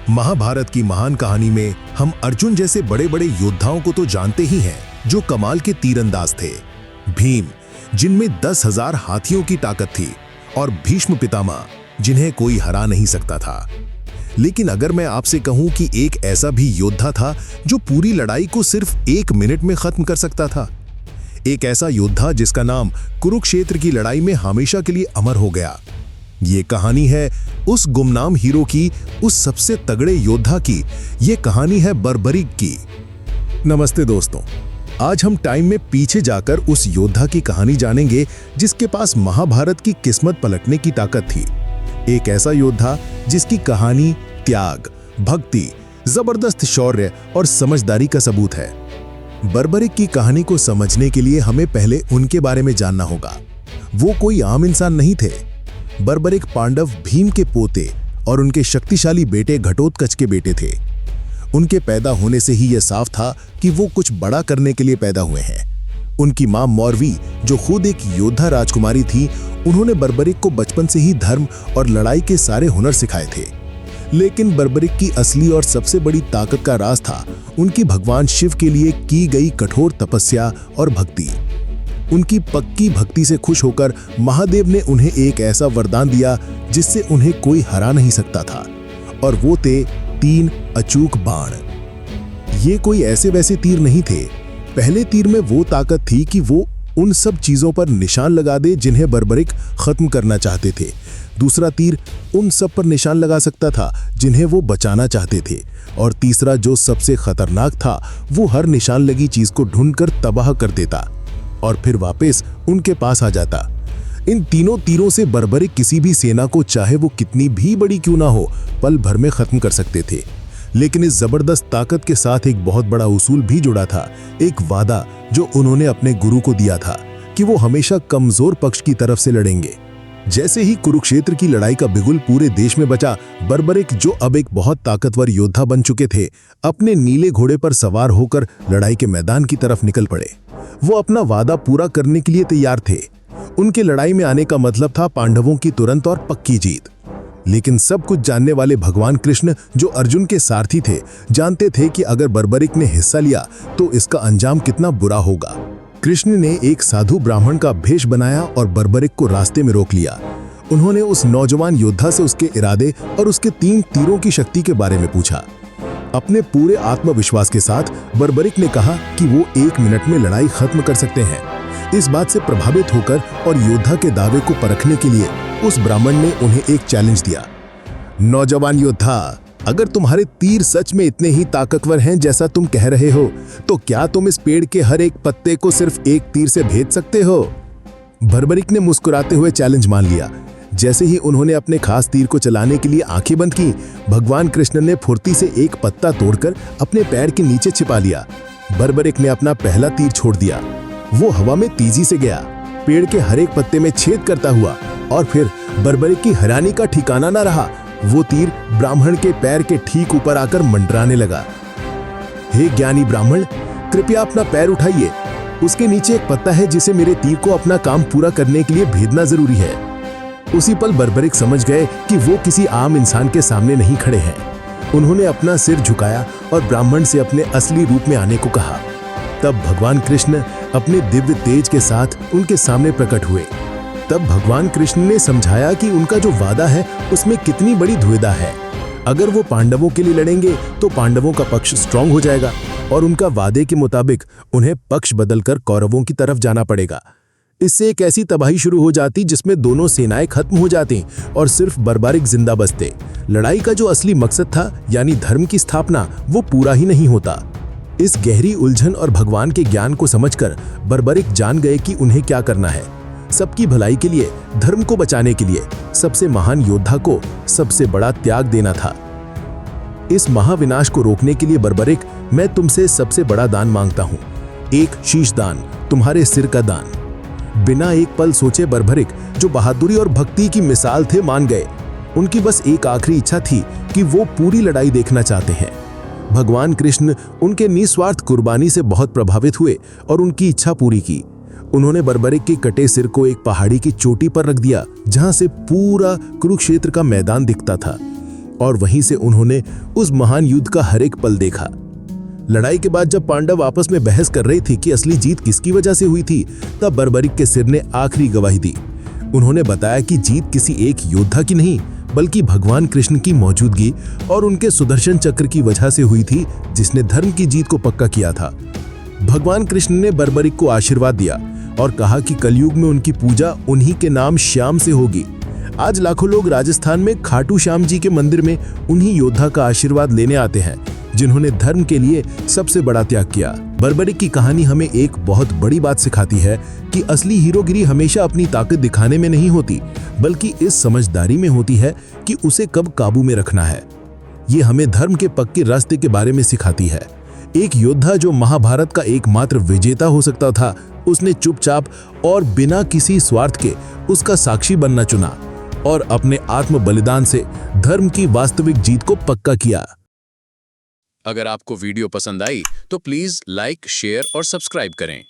महाभारत की महान कहानी में हम अर्जुन जैसे बड़े बड़े योद्धाओं को तो जानते ही हैं, जो कमाल के तीरंदाज थे। भीम, जिनमें 10,000 हाथियों की ताकत थी, और भीष्म पितामह, जिन्हें कोई हरा नहीं सकता था। लेकिन अगर मैं आपसे कहूं कि एक ऐसा भी योद्धा था जो पूरी लड़ाई को सिर्फ 1 मिनट में खत्म कर सकता था, एक ऐसा योद्धा जिसका नाम कुरुक्षेत्र की लड़ाई में हमेशा के लिए अमर हो गया। ये कहानी है उस गुमनाम हीरो की, उस सबसे तगड़े योद्धा की। ये कहानी है बर्बरीक की। नमस्ते दोस्तों, आज हम टाइम में पीछे जाकर उस योद्धा की कहानी जानेंगे जिसके पास महाभारत की किस्मत पलटने की ताकत थी। एक ऐसा योद्धा जिसकी कहानी त्याग, भक्ति, जबरदस्त शौर्य और समझदारी का सबूत है। बर्बरीक की कहानी को समझने के लिए हमें पहले उनके बारे में जानना होगा। वो कोई आम इंसान नहीं थे। बर्बरीक पांडव भीम के पोते और उनके शक्तिशाली बेटे घटोत्कच के बेटे थे। उनके पैदा होने से ही यह साफ था कि वो कुछ बड़ा करने के लिए पैदा हुए हैं। उनकी मां मौरवी, जो खुद एक योद्धा राजकुमारी थी, उन्होंने बर्बरीक को बचपन से ही धर्म और लड़ाई के सारे हुनर सिखाए थे। लेकिन बर्बरीक की असली और सबसे बड़ी ताकत का राज था उनकी भगवान शिव के लिए की गई कठोर तपस्या और भक्ति। उनकी पक्की भक्ति से खुश होकर महादेव ने उन्हें एक ऐसा वरदान दिया जिससे उन्हें कोई हरा नहीं सकता था, और वो थे 3 अचूक बाण। ये कोई ऐसे वैसे तीर नहीं थे। पहले तीर में वो ताकत थी कि वो उन सब चीजों पर निशान लगा दे जिन्हें बर्बरीक खत्म करना चाहते थे। दूसरा तीर उन सब पर निशान लगा सकता था जिन्हें वो बचाना चाहते थे, और तीसरा, जो सबसे खतरनाक था, वो हर निशान लगी चीज को ढूंढकर तबाह कर देता और फिर वापस उनके पास आ जाता। इन तीनों तीरों से बर्बरीक किसी भी सेना को, चाहे वो कितनी भी बड़ी क्यों ना हो, पल भर में खत्म कर सकते थे। लेकिन इस जबरदस्त ताकत के साथ एक बहुत बड़ा उसूल भी जुड़ा था, एक वादा जो उन्होंने अपने गुरु को दिया था कि वो हमेशा कमजोर पक्ष की तरफ से लड़ेंगे। जैसे ही कुरुक्षेत्र की लड़ाई का बिगुल पूरे देश में बचा, बर्बरीक, जो अब एक बहुत ताकतवर योद्धा बन चुके थे, अपने नीले घोड़े पर सवार होकर लड़ाई के मैदान की तरफ निकल पड़े। वो अपना वादा पूरा करने के लिए तैयार थे। उनके लड़ाई में आने का मतलब था पांडवों की तुरंत और पक्की जीत। लेकिन सब कुछ जानने वाले भगवान कृष्ण, जो अर्जुन के सारथी थे, जानते थे कि अगर बर्बरीक ने हिस्सा लिया तो इसका अंजाम कितना बुरा होगा। कृष्ण ने एक साधु ब्राह्मण का भेष बनाया और बर्बरीक को रास्ते में रोक लिया। उन्होंने उस नौजवान योद्धा से उसके इरादे और उसके 3 तीरों की शक्ति के बारे में पूछा। अपने पूरे आत्मविश्वास के साथ बर्बरीक ने कहा कि वो 1 मिनट में लड़ाई खत्म कर सकते हैं। इस बात से प्रभावित होकर और योद्धा के दावे को परखने के लिए उस ब्राह्मण ने उन्हें एक चैलेंज दिया। नौजवान योद्धा, अगर तुम्हारे तीर सच में इतने ही ताकतवर हैं जैसा तुम कह रहे हो, तो क्या तुम इस पेड़ के हर एक पत्ते को सिर्फ 1 तीर से भेद सकते हो? बर्बरीक ने मुस्कुराते हुए चैलेंज मान लिया। जैसे ही उन्होंने अपने खास तीर को चलाने के लिए आंखें बंद की, भगवान कृष्ण ने फुर्ती से एक पत्ता तोड़कर अपने पैर के नीचे छिपा लिया। बर्बरीक ने अपना पहला तीर छोड़ दिया। वो हवा में तेजी से गया, पेड़ के हर एक पत्ते में छेद करता हुआ, और फिर बर्बरीक की हैरानी का ठिकाना न रहा। वो तीर ब्राह्मण के पैर के ठीक ऊपर आकर मंडराने लगा। हे ज्ञानी ब्राह्मण, कृपया अपना पैर उठाइए। उसके नीचे एक पत्ता है जिसे मेरे तीर को अपना काम पूरा करने के लिए भेदना जरूरी है। उसी पल बर्बरीक समझ गए कि वो किसी आम इंसान के सामने नहीं खड़े हैं। उन्होंने अपना सिर झुकाया और ब्राह्मण से अपने असली रूप में आने को कहा। तब भगवान कृष्ण अपने दिव्य तेज के साथ उनके सामने प्रकट हुए। तब भगवान कृष्ण ने समझाया कि उनका जो वादा है उसमें कितनी बड़ी दुविधा है। अगर वो पांडवों के लिए लड़ेंगे तो पांडवों का पक्ष स्ट्रांग हो जाएगा, और उनका वादे के मुताबिक उन्हें पक्ष बदलकर कौरवों की तरफ जाना पड़ेगा। इससे एक ऐसी तबाही शुरू हो जाती जिसमें दोनों सेनाएं खत्म हो जाती और सिर्फ बर्बरीक जिंदा बचते। लड़ाई का जो असली मकसद था, यानी धर्म की स्थापना, वो पूरा ही नहीं होता। इस गहरी उलझन और भगवान के ज्ञान को समझकर बर्बरीक जान गए कि उन्हें क्या करना है। सबकी भलाई के लिए, धर्म को बचाने के लिए, सबसे महान योद्धा को सबसे बड़ा त्याग देना था। इस महाविनाश को रोकने के लिए बर्बरीक, मैं तुमसे सबसे बड़ा दान मांगता हूं, एक शीश दान, तुम्हारे सिर का दान। बिना एक पल सोचे बर्बरीक, जो बहादुरी और भक्ति की मिसाल थे, मान गए। उनकी बस एक आखिरी इच्छा थी कि वो पूरी लड़ाई देखना चाहते हैं। भगवान कृष्ण उनके निस्वार्थ कुर्बानी से बहुत प्रभावित हुए और उनकी इच्छा पूरी की। उन्होंने बर्बरीक के कटे सिर को एक पहाड़ी की चोटी पर रख दिया, जहां से पूरा कुरुक्षेत्र का मैदान दिखता था। और वहीं से उन्होंने उस महान युद्ध का हर एक पल देखा। लड़ाई के बाद जब पांडव आपस में बहस कर रहे थे कि असली जीत किसकी वजह से हुई थी, तब बर्बरिक के सिर ने आखिरी गवाही दी। उन्होंने बताया कि जीत किसी एक योद्धा की नहीं, बल्कि भगवान कृष्ण की मौजूदगी और उनके सुदर्शन चक्र की वजह से हुई थी, जिसने धर्म की जीत को पक्का किया था। भगवान कृष्ण ने बर्बरिक को आशीर्वाद दिया और कहा कि कलयुग में उनकी पूजा उन्हीं के नाम श्याम से होगी। आज लाखों लोग राजस्थान में खाटू श्याम जी के मंदिर में उन्हीं योद्धा का आशीर्वाद लेने आते हैं, जिन्होंने धर्म के लिए सबसे बड़ा त्याग किया। बर्बरिक की कहानी हमें एक बहुत बड़ी बात सिखाती है कि असली हीरोगिरी हमेशा अपनी ताकत दिखाने में नहीं होती, बल्कि इस समझदारी में होती है कि उसे कब काबू में रखना है। ये हमें धर्म के पक्के रास्ते के बारे में सिखाती है। एक योद्धा जो महाभारत का एकमात्र विजेता हो सकता था, उसने चुपचाप और बिना किसी स्वार्थ के उसका साक्षी बनना चुना और अपने आत्म बलिदान से धर्म की वास्तविक जीत को पक्का किया। अगर आपको वीडियो पसंद आई तो प्लीज लाइक, शेयर और सब्सक्राइब करें।